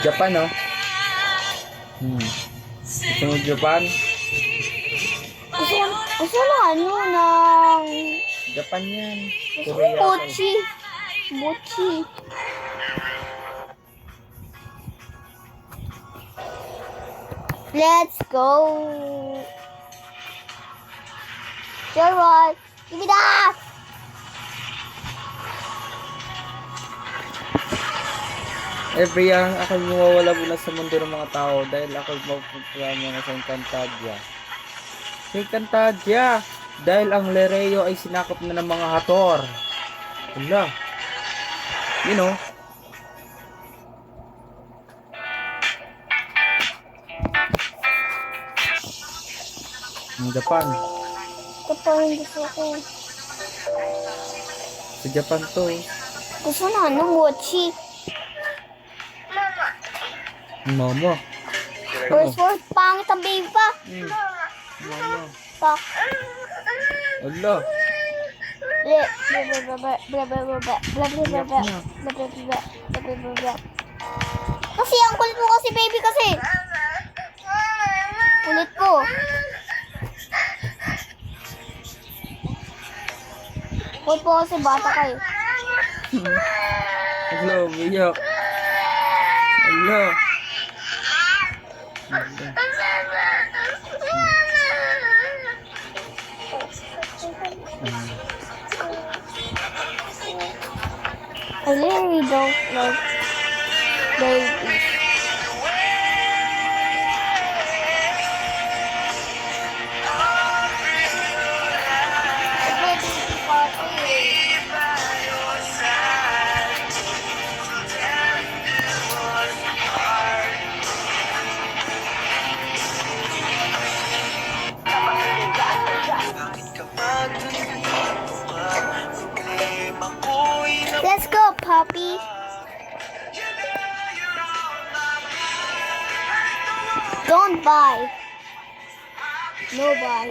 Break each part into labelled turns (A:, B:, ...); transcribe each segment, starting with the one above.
A: Japan, no? Gusto mo Japan?
B: Gusto na ano ng...
A: Japan yan.
B: Gusto
A: Korea.
B: mochi. Mochi. Let's go. Gerald, give me that.
A: Every year, ako mawawala muna sa mundo ng mga tao dahil ako mapupunta muna sa Encantadia. Sa Encantadia! Dahil ang Lereo ay sinakop na ng mga hator. Wala. You know. Ang Japan.
B: Ito pa yung gusto ko.
A: Sa Japan to.
B: Gusto na ano, mochi.
A: Mama.
B: First word, pangit ang baby pa.
A: Mama.
B: Pak.
A: Wala.
B: Kasi ang kulit mo kasi baby kasi. Kulit po. Kulit po kasi bata kayo.
A: Wala, umiyak. Wala.
B: I literally don't like babies. Let's go, puppy. Don't buy. No buy.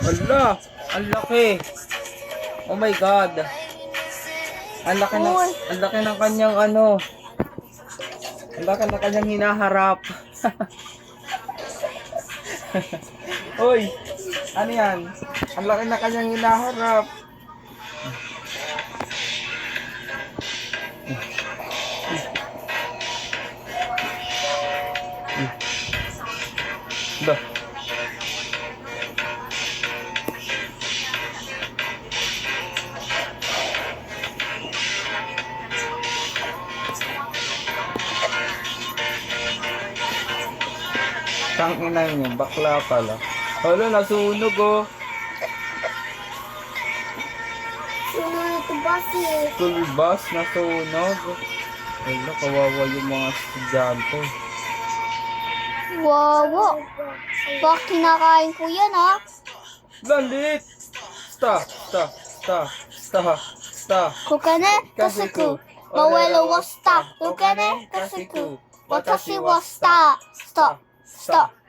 A: Wala. Ang laki. Oh my God. Ang laki ng kanyang ano. Ang laki ng kanyang hinaharap. Hoy. Ano yan? Ang laki ng kanyang hinaharap. Ba. Tangina niya, bakla pala. Hala, nasunog oh.
B: Sumunod ito basi.
A: School bus, nasunog. Hala, kawawa yung mga estudyante.
B: Wow. Bak kinakain ko yan ha.
A: Landit! Sta.
B: Kukane kasiku. Mawelo wasta. Kukane kasiku. Watashi wasta. Stop.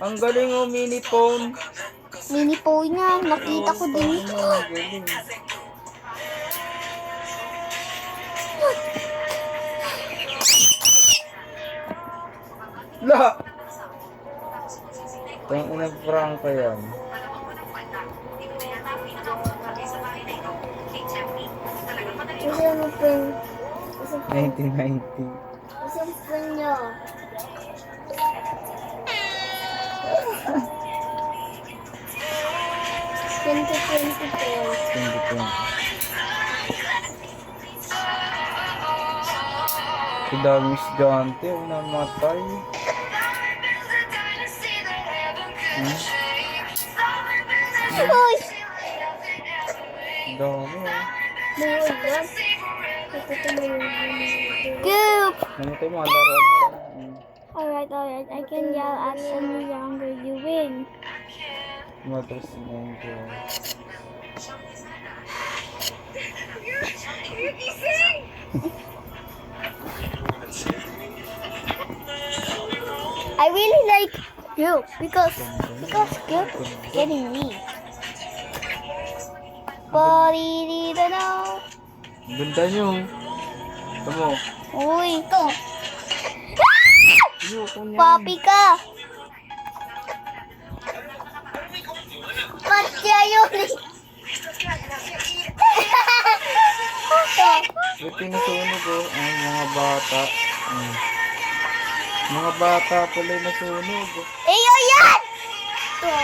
A: Ang galing oh, mini phone.
B: Mini po niya. Nakita ko din ito.
A: Ang galing. La! Tang ina prank pa yan.
B: Kasi ano po yung...
A: 1990.
B: Kasi po niya. Twenty
A: 2020. Ang daming estudyante, namatay.
B: Uy!
A: Ang dami oh.
B: Goop!
A: Namatay mga laruan mo.
B: Alright. I can yell at any younger. You win.
A: Matras na yun ko.
B: I really like Goop because Goop is getting me. Paririto.
A: Ang ganda nyo. Ito mo.
B: Uy, ito.
A: Ayoko niyan.
B: Papi ka. Katya yun.
A: May pinasunog oh. Ay, mga bata. Mga bata pala yung nasunog.
B: Iyo yan! Ito.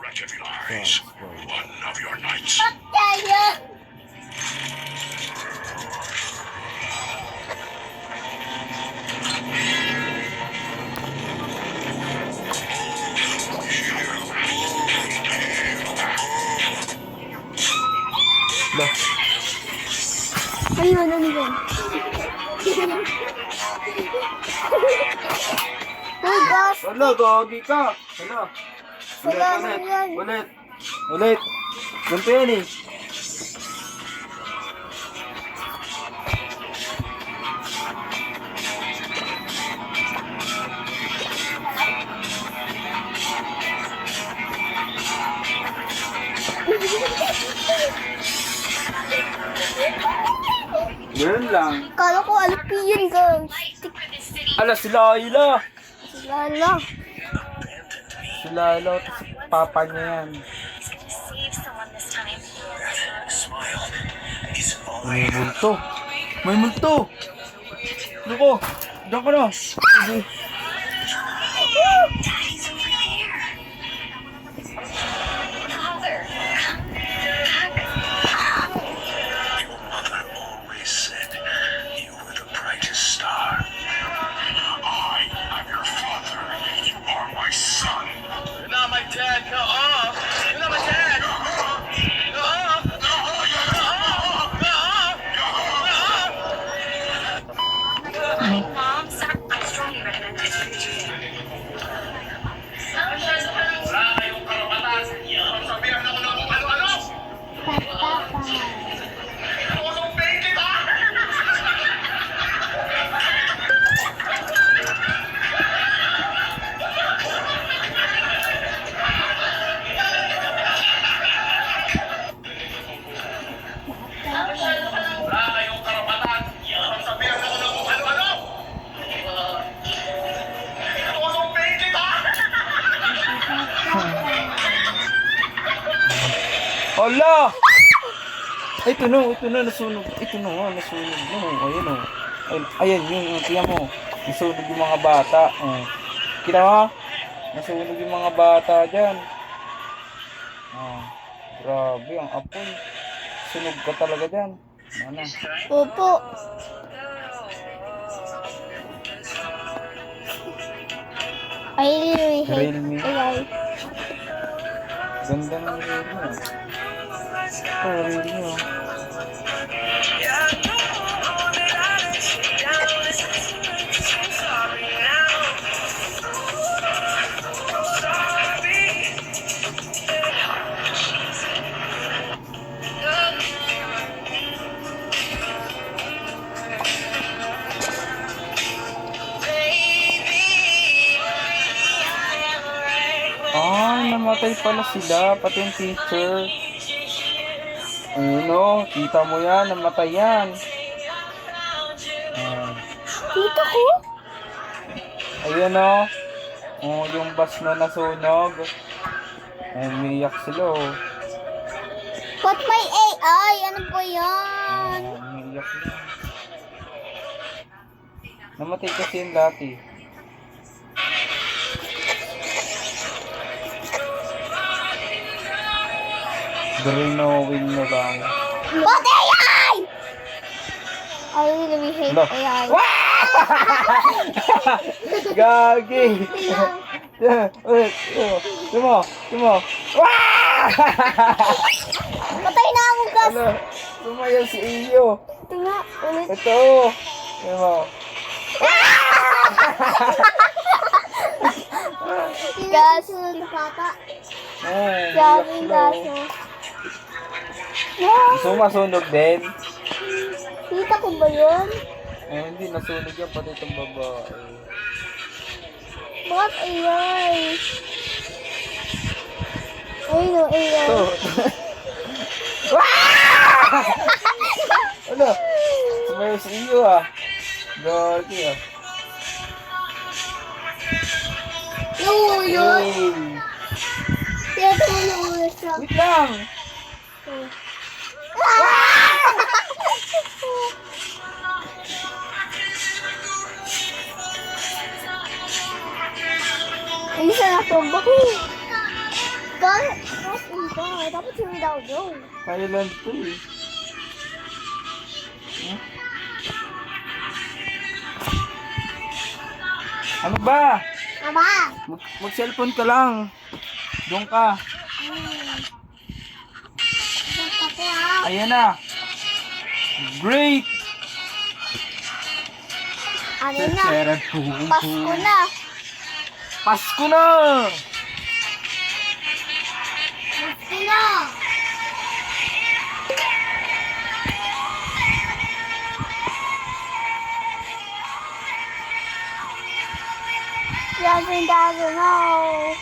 C: Recognize one of your knights.
B: Katya yun.
A: Lah.
B: Ayun, ano yun? Hey, gosh.
A: Wala, gagi ka. Wala.
B: Wala
A: Ulit,
B: na yan.
A: ulit. Ulit. Ganito yan eh. Ganun lang.
B: Kala ko alpi yun, girls.
A: Ala, si Laila.
B: Lala.
A: Si Laila, si papa niya yan. May multo. May multo. Luko. Diyan ka na. Sige.
C: Your mother always said you were the brightest star. I am your father. You are my son.
D: You're not my dad. No. You're not my dad.
E: Mom, I strongly recommend this for you.
D: Wala kayong karapatan. Sabihan ako ng kung ano-ano. Tusok pin kita! Wala kayong karapatan. Sabihan ako ng kung ano-ano. Tusok pin kita!
A: Hala! Ay, ito na, nasunog. Ito na nga, nasunog. Ayan o. Ayan, yun, tiyan mo. Nasunog yung mga bata. Kita mo? Nasunog yung mga bata dyan. Grabe, ang apoy. Sunog ka talaga dyan. Ano?
B: Opo. I really hate
A: Realme.
B: AI.
A: Ganda ng reel mo. Ito, reel mo. Namatay pala sila, pati yung teacher. Ayun o, kita mo yan, namatay yan.
B: Tito ko?
A: Ayun o. Yung bus na nasunog. Umiyak sila o.
B: But my AI, ano po yan?
A: Umiyak sila. Namatay kasi yung dati. Drenowing na lang.
B: But AI! I really hate
A: No.
B: AI.
A: Gagi! Ulit, tumo.
B: Patay na ako, gas!
A: Ano? Tumayaw si Iyo.
B: Ito nga, ulit.
A: Ito. Tumo.
B: Gas, ulit bata.
A: Umiyak
B: Galing
A: sila,
B: gas.
A: oh. Gusto mo masunog din?
B: Kita ko ba yun?
A: Eh, hindi. Nasunog yan pati itong babae.
B: Bakit AI? Ayun o, AI.
A: Ito. Ano? Sumayo sa iyo ah. Gagi ah.
B: Nahulog.
A: Hey.
B: Kaya ito mo nahulog siya.
A: Wait lang.
B: Ay, isa na to. Bakit? Dapat sila daw yun.
A: Thailand to eh. Hmm? Ano ba?
B: Tama.
A: Mag-cellphone ka lang. Doon ka.
B: Ako ha.
A: Ayan na. Great.
B: Ano na? Pasko na.
A: Pasko na.
B: Pasko na. Doesn't know.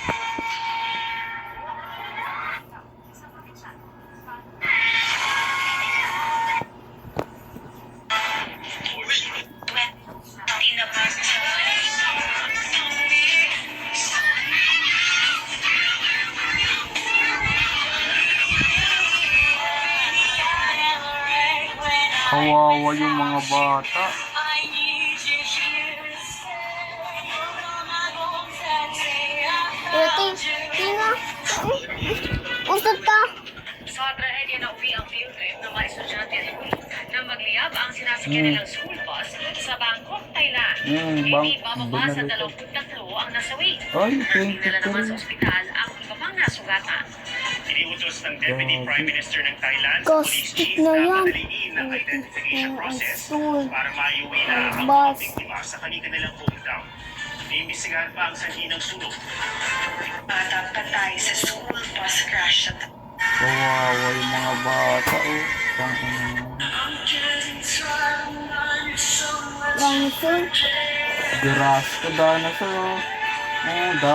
A: Kawawa yung mga bata.
B: Tina. Usap ka.
E: Sa trahedya na uwi ang field trip ng mga estudyante at guro na magliyab ang sinasakyan nilang school bus sa Bangkok, Thailand. Hindi bababa sa 23 ang nasawi.
A: Ay, thank you.
E: Dinala naman sa ospital ang iba pang nasugatan.
D: Iniutos ng Deputy Prime Minister ng Thailand sa
B: Gosh,
D: police
B: stick
D: chief
B: na
D: na
B: yan.
D: madaliin ang identification process para maiuwi na ang mga
B: Bus.
D: biktima sa kanilang hometown. Iimbestigahan pa ang sanhi ng sunog.
E: Bata patay sa school bus crash sa
A: Kawawa yung mga bata oh.
B: Lang ito.
A: Grass ka dana sa